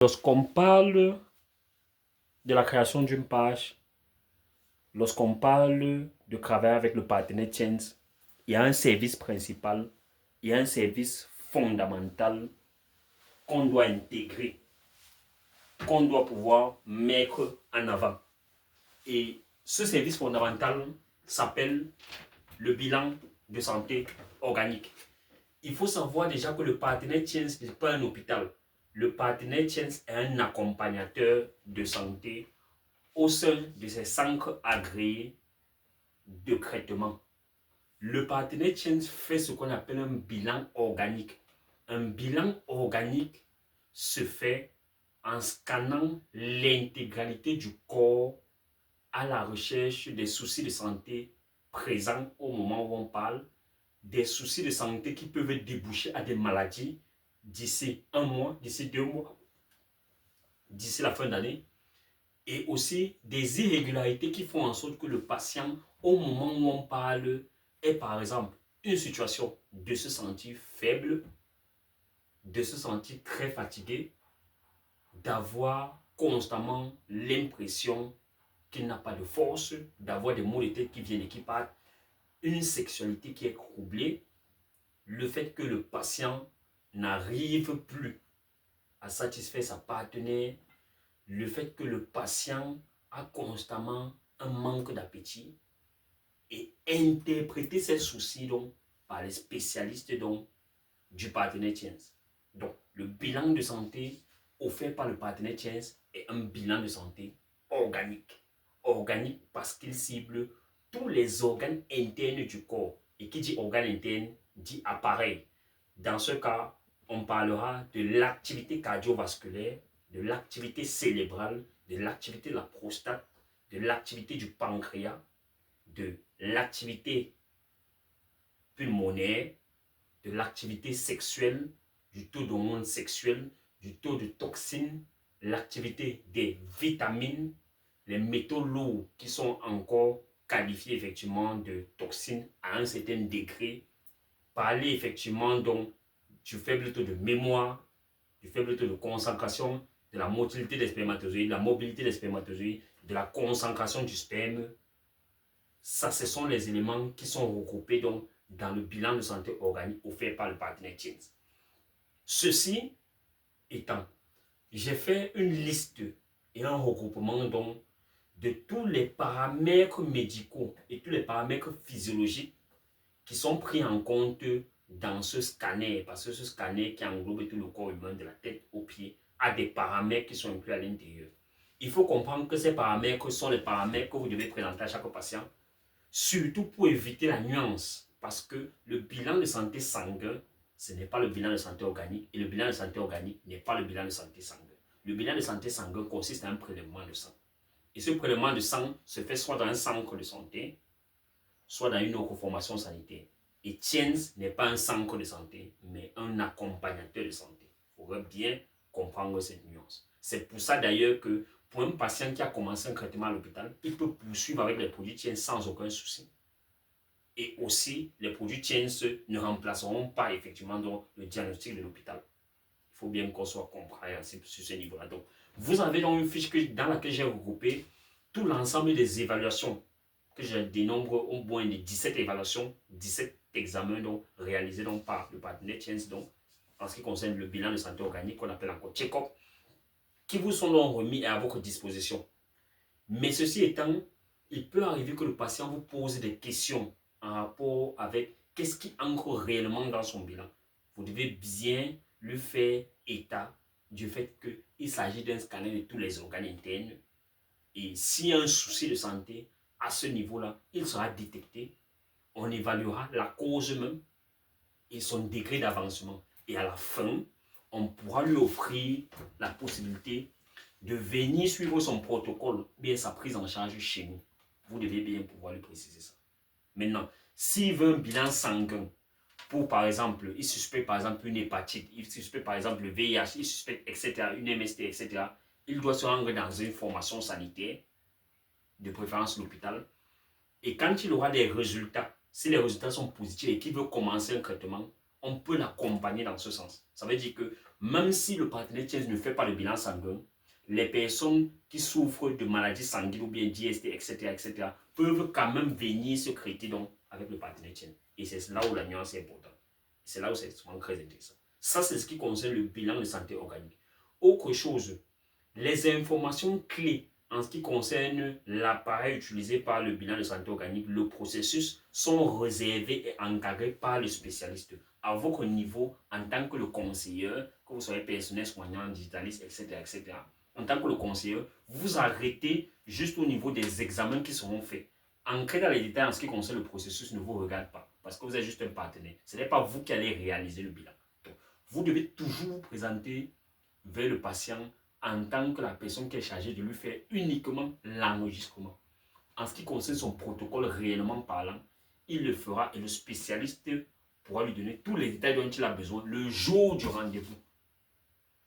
Lorsqu'on parle de la création d'une page, lorsqu'on parle de travailler avec le partenaire Change, il y a un service principal, il y a un service fondamental qu'on doit intégrer, qu'on doit pouvoir mettre en avant. Et ce service fondamental s'appelle le bilan de santé organique. Il faut savoir déjà que le partenaire Change n'est pas un hôpital. Le partenaire Change est un accompagnateur de santé au sein de ces centres agréés de traitement. Le partenaire Change fait ce qu'on appelle un bilan organique. Un bilan organique se fait en scannant l'intégralité du corps à la recherche des soucis de santé présents au moment où on parle, des soucis de santé qui peuvent déboucher à des maladies d'ici un mois, d'ici 2 mois, d'ici la fin d'année, et aussi des irrégularités qui font en sorte que le patient, au moment où on parle, est par exemple une situation de se sentir faible, de se sentir très fatigué, d'avoir constamment l'impression qu'il n'a pas de force, d'avoir des maux de tête qui viennent et qui partent, une sexualité qui est troublée, le fait que le patient n'arrive plus à satisfaire sa partenaire, le fait que le patient a constamment un manque d'appétit et interpréter ces soucis donc, par les spécialistes donc, du partenaire Change. Donc, le bilan de santé offert par le partenaire Change est un bilan de santé organique. Organique parce qu'il cible tous les organes internes du corps. Et qui dit organe interne dit appareil. Dans ce cas, on parlera de l'activité cardiovasculaire, de l'activité cérébrale, de l'activité de la prostate, de l'activité du pancréas, de l'activité pulmonaire, de l'activité sexuelle, du taux d'hormones sexuelles, du taux de toxines, l'activité des vitamines, les métaux lourds qui sont encore qualifiés effectivement de toxines à un certain degré, parler effectivement donc du faible taux de mémoire, du faible taux de concentration, de la motilité des spermatozoïdes, de la mobilité des spermatozoïdes, de la concentration du sperme. Ça, ce sont les éléments qui sont regroupés donc dans le bilan de santé organique offert par le partenaire Change. Ceci étant, j'ai fait une liste et un regroupement donc de tous les paramètres médicaux et tous les paramètres physiologiques qui sont pris en compte dans ce scanner, parce que ce scanner qui englobe tout le corps humain de la tête aux pieds a des paramètres qui sont inclus à l'intérieur. Il faut comprendre que ces paramètres sont les paramètres que vous devez présenter à chaque patient, surtout pour éviter la nuance, parce que le bilan de santé sanguin, ce n'est pas le bilan de santé organique, et le bilan de santé organique n'est pas le bilan de santé sanguin. Le bilan de santé sanguin consiste à un prélèvement de sang. Et ce prélèvement de sang se fait soit dans un centre de santé, soit dans une autre formation sanitaire. Et Change n'est pas un centre de santé, mais un accompagnateur de santé. Il faudrait bien comprendre cette nuance. C'est pour ça d'ailleurs que pour un patient qui a commencé un traitement à l'hôpital, il peut poursuivre avec les produits Change sans aucun souci. Et aussi, les produits Change ne remplaceront pas effectivement donc, le diagnostic de l'hôpital. Il faut bien qu'on soit compréhensif sur ce niveau-là. Donc, vous avez donc une fiche dans laquelle j'ai regroupé tout l'ensemble des évaluations que je dénombre au moins de 17 évaluations, 17 examens donc, réalisés donc, par le partenaire Change donc, en ce qui concerne le bilan de santé organique qu'on appelle encore check-up, qui vous sont donc remis à votre disposition. Mais ceci étant, il peut arriver que le patient vous pose des questions en rapport avec qu'est-ce qui ancre réellement dans son bilan. Vous devez bien lui faire état du fait qu'il s'agit d'un scanner de tous les organes internes. Et s'il y a un souci de santé, à ce niveau-là, il sera détecté. On évaluera la cause même et son degré d'avancement. Et à la fin, on pourra lui offrir la possibilité de venir suivre son protocole, bien sa prise en charge chez nous. Vous devez bien pouvoir lui préciser ça. Maintenant, s'il veut un bilan sanguin, pour par exemple, il suspecte par exemple une hépatite, il suspecte par exemple le VIH, il suspecte etc., une MST, etc., il doit se rendre dans une formation sanitaire, de préférence l'hôpital. Et quand il aura des résultats, si les résultats sont positifs et qu'il veut commencer un traitement, on peut l'accompagner dans ce sens. Ça veut dire que même si le partenaire tiers ne fait pas le bilan sanguin, les personnes qui souffrent de maladies sanguines ou bien d'IST, etc., peuvent quand même venir se traiter donc avec le partenaire tiers. Et c'est là où la nuance est importante. C'est là où c'est souvent très intéressant. Ça, c'est ce qui concerne le bilan de santé organique. Autre chose, les informations clés en ce qui concerne l'appareil utilisé par le bilan de santé organique, le processus, sont réservés et encadrés par le spécialiste à votre niveau en tant que le conseiller, que vous soyez personnel soignant, digitaliste, etc. En tant que le conseiller, vous arrêtez juste au niveau des examens qui seront faits. Entrer dans les détails en ce qui concerne le processus ne vous regarde pas parce que vous êtes juste un partenaire. Ce n'est pas vous qui allez réaliser le bilan. Donc, vous devez toujours vous présenter vers le patient en tant que la personne qui est chargée de lui faire uniquement l'enregistrement. En ce qui concerne son protocole réellement parlant, il le fera et le spécialiste pourra lui donner tous les détails dont il a besoin le jour du rendez-vous.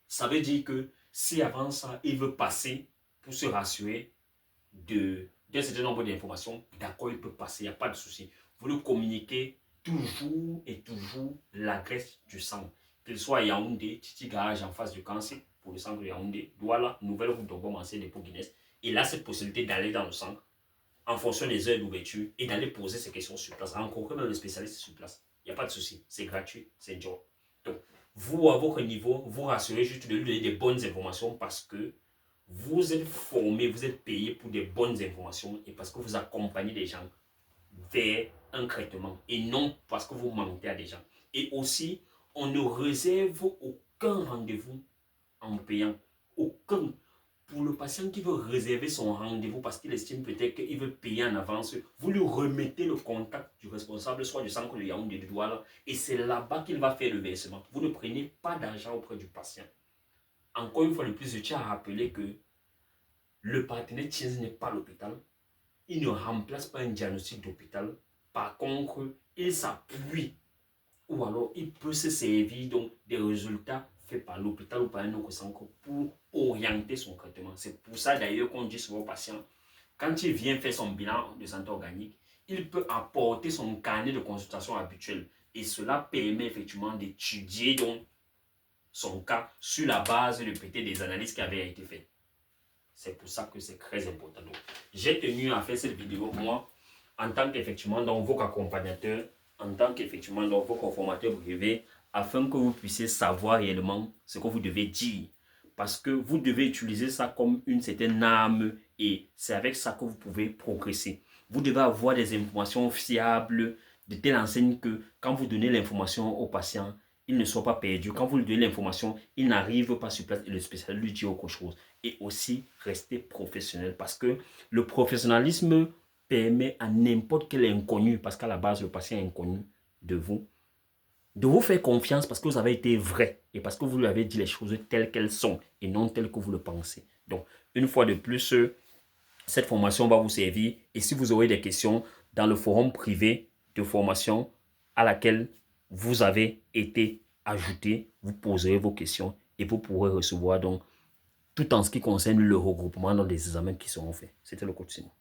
Ça veut dire que si avant ça, il veut passer pour se rassurer d'un certain nombre d'informations, d'accord, il peut passer, il n'y a pas de souci. Vous le communiquez toujours et toujours l'adresse du centre. Qu'il soit à Yaoundé, Titi Garage en face du cancer, pour le centre de Yaoundé, Douala, Nouvelle Route de Ancien Dépôt Guinness. Il a cette possibilité d'aller dans le centre en fonction des heures d'ouverture et d'aller poser ses questions sur place, rencontrer même le spécialiste sur place. Il n'y a pas de souci, c'est gratuit, c'est un job. Donc, vous, à votre niveau, vous rassurez juste de lui donner des bonnes informations parce que vous êtes formé, vous êtes payé pour des bonnes informations et parce que vous accompagnez des gens vers un traitement et non parce que vous mentez à des gens. Et aussi, on ne réserve aucun rendez-vous en payant. Aucun. Pour le patient qui veut réserver son rendez-vous parce qu'il estime peut-être qu'il veut payer en avance, vous lui remettez le contact du responsable, soit du centre de Yaoundé de Douala, et c'est là-bas qu'il va faire le versement. Vous ne prenez pas d'argent auprès du patient. Encore une fois de plus, je tiens à rappeler que le partenaire tiers n'est pas l'hôpital. Il ne remplace pas un diagnostic d'hôpital. Par contre, il s'appuie ou alors il peut se servir donc des résultats faits par l'hôpital ou par un autre centre pour orienter son traitement. C'est pour ça d'ailleurs qu'on dit souvent aux patients, quand il vient faire son bilan de santé organique, il peut apporter son carnet de consultation habituel. Et cela permet effectivement d'étudier donc son cas sur la base de peut-être des analyses qui avaient été faites. C'est pour ça que c'est très important. Donc, j'ai tenu à faire cette vidéo, moi, en tant qu'effectivement donc vos accompagnateurs, en tant qu'effectivement donc vos conformateurs privés, afin que vous puissiez savoir réellement ce que vous devez dire. Parce que vous devez utiliser ça comme une certaine arme et c'est avec ça que vous pouvez progresser. Vous devez avoir des informations fiables de telle enseigne que quand vous donnez l'information au patient, il ne soit pas perdu. Quand vous lui donnez l'information, il n'arrive pas sur place et le spécialiste lui dit autre chose. Et aussi rester professionnel parce que le professionnalisme permet à n'importe quel inconnu, parce qu'à la base le patient est inconnu de vous faire confiance parce que vous avez été vrai et parce que vous lui avez dit les choses telles qu'elles sont et non telles que vous le pensez. Donc, une fois de plus, cette formation va vous servir et si vous aurez des questions dans le forum privé de formation à laquelle vous avez été ajouté, vous poserez vos questions et vous pourrez recevoir donc tout en ce qui concerne le regroupement dans les examens qui seront faits. C'était le coach Simon.